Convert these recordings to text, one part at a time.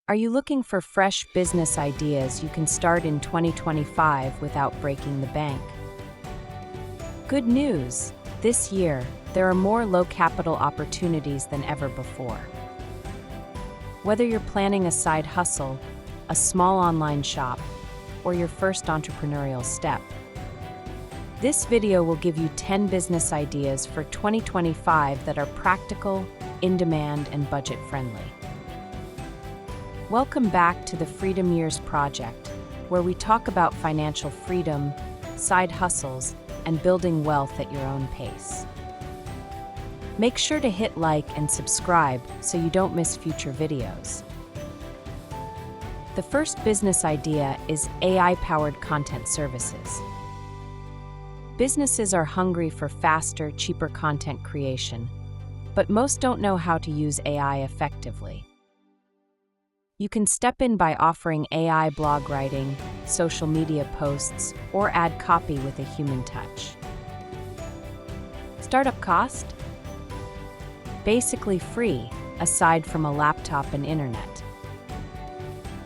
Are you looking for fresh business ideas you can start in 2025 without breaking the bank? Good news! This year, there are more low-capital opportunities than ever before. Whether you're planning a side hustle, a small online shop, or your first entrepreneurial step, this video will give you 10 business ideas for 2025 that are practical, in-demand, and budget-friendly. Welcome back to the Freedom Years Project, where we talk about financial freedom, side hustles, and building wealth at your own pace. Make sure to hit like and subscribe so you don't miss future videos. The first business idea is AI-powered content services. Businesses are hungry for faster, cheaper content creation, but most don't know how to use AI effectively. You can step in by offering AI blog writing, social media posts, or add copy with a human touch. Startup cost? Basically free, aside from a laptop and internet.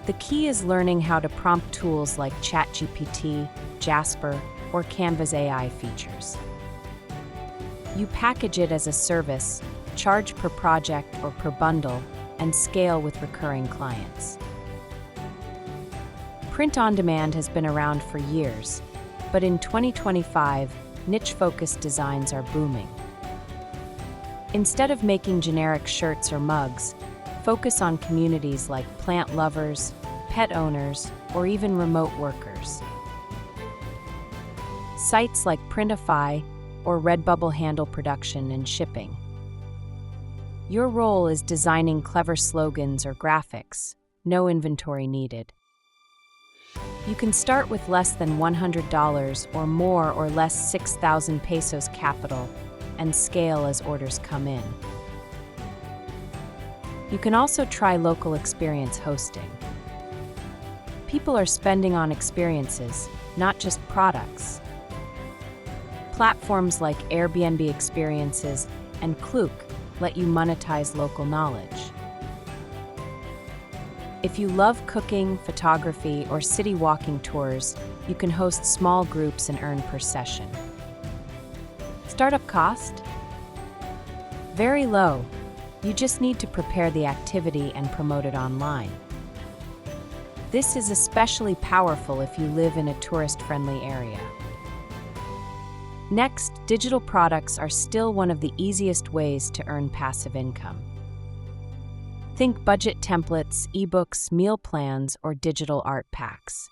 The key is learning how to prompt tools like ChatGPT, Jasper, or Canva's AI features. You package it as a service, charge per project or per bundle, and scale with recurring clients. Print on demand has been around for years, but in 2025, niche-focused designs are booming. Instead of making generic shirts or mugs, focus on communities like plant lovers, pet owners, or even remote workers. Sites like Printify or Redbubble handle production and shipping. Your role is designing clever slogans or graphics, no inventory needed. You can start with less than $100 or more or less 6,000 pesos capital and scale as orders come in. You can also try local experience hosting. People are spending on experiences, not just products. Platforms like Airbnb Experiences and Klook let you monetize local knowledge. If you love cooking, photography, or city walking tours, you can host small groups and earn per session. Startup cost? Very low. You just need to prepare the activity and promote it online. This is especially powerful if you live in a tourist-friendly area. Next, digital products are still one of the easiest ways to earn passive income. Think budget templates, ebooks, meal plans, or digital art packs.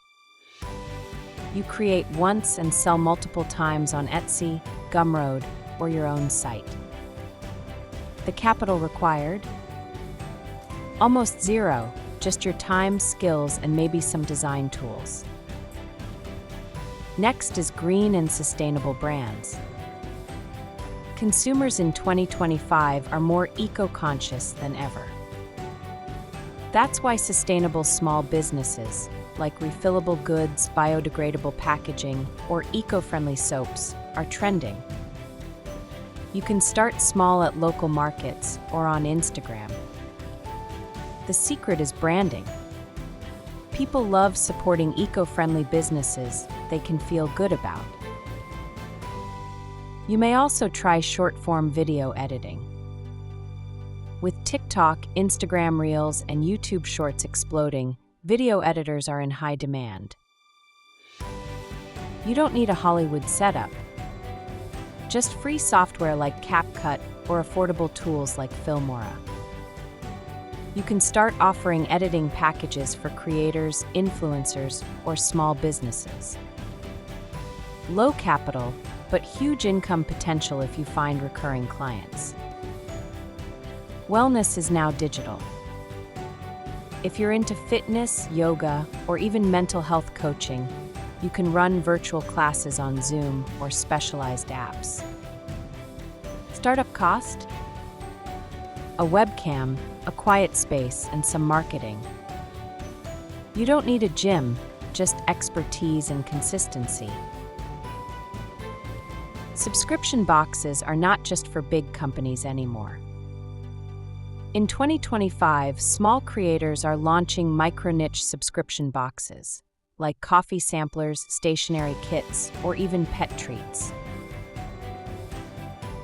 You create once and sell multiple times on Etsy, Gumroad, or your own site. The capital required? Almost zero, just your time, skills, and maybe some design tools. Next is green and sustainable brands. Consumers in 2025 are more eco-conscious than ever. That's why sustainable small businesses, like refillable goods, biodegradable packaging, or eco-friendly soaps, are trending. You can start small at local markets or on Instagram. The secret is branding. People love supporting eco-friendly businesses they can feel good about. You may also try short-form video editing. With TikTok, Instagram Reels, and YouTube Shorts exploding, video editors are in high demand. You don't need a Hollywood setup. Just free software like CapCut or affordable tools like Filmora. You can start offering editing packages for creators, influencers, or small businesses. Low capital, but huge income potential if you find recurring clients. Wellness is now digital. If you're into fitness, yoga, or even mental health coaching, you can run virtual classes on Zoom or specialized apps. Startup cost? A webcam, a quiet space, and some marketing. You don't need a gym, just expertise and consistency. Subscription boxes are not just for big companies anymore. In 2025, small creators are launching micro-niche subscription boxes, like coffee samplers, stationery kits, or even pet treats.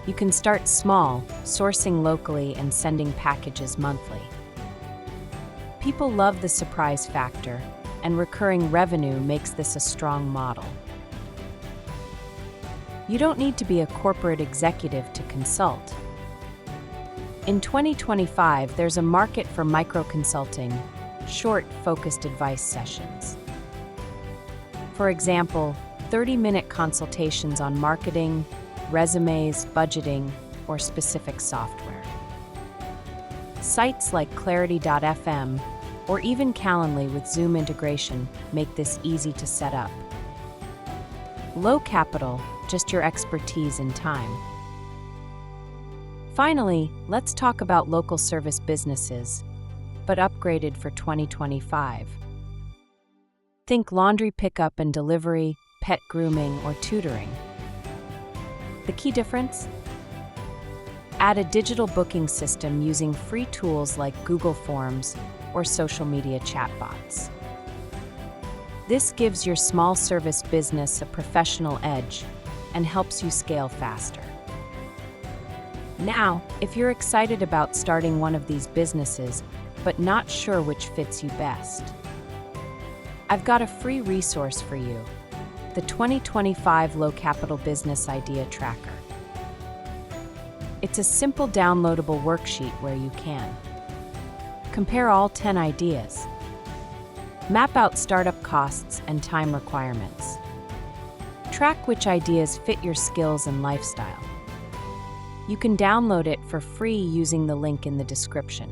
You can start small, sourcing locally and sending packages monthly. People love the surprise factor, and recurring revenue makes this a strong model. You don't need to be a corporate executive to consult. In 2025, there's a market for micro-consulting, short, focused advice sessions. For example, 30-minute consultations on marketing, resumes, budgeting, or specific software. Sites like Clarity.fm or even Calendly with Zoom integration make this easy to set up. Low capital, just your expertise and time. Finally, let's talk about local service businesses, but upgraded for 2025. Think laundry pickup and delivery, pet grooming, or tutoring. The key difference? Add a digital booking system using free tools like Google Forms or social media chatbots. This gives your small service business a professional edge and helps you scale faster. Now, if you're excited about starting one of these businesses, but not sure which fits you best, I've got a free resource for you, the 2025 Low Capital Business Idea Tracker. It's a simple downloadable worksheet where you can compare all 10 ideas, map out startup costs and time requirements, track which ideas fit your skills and lifestyle. You can download it for free using the link in the description.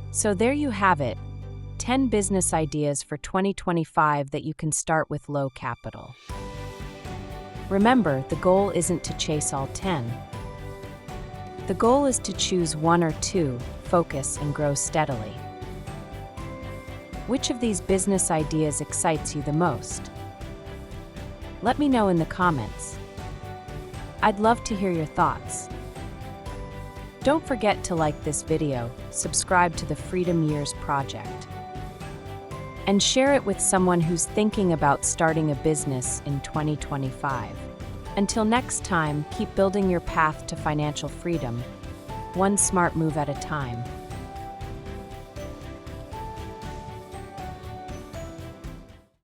So there you have it, 10 business ideas for 2025 that you can start with low capital. Remember, the goal isn't to chase all 10. The goal is to choose one or two, focus, and grow steadily. Which of these business ideas excites you the most? Let me know in the comments. I'd love to hear your thoughts. Don't forget to like this video, subscribe to the Freedom Years Project, and share it with someone who's thinking about starting a business in 2025. Until next time, keep building your path to financial freedom, one smart move at a time.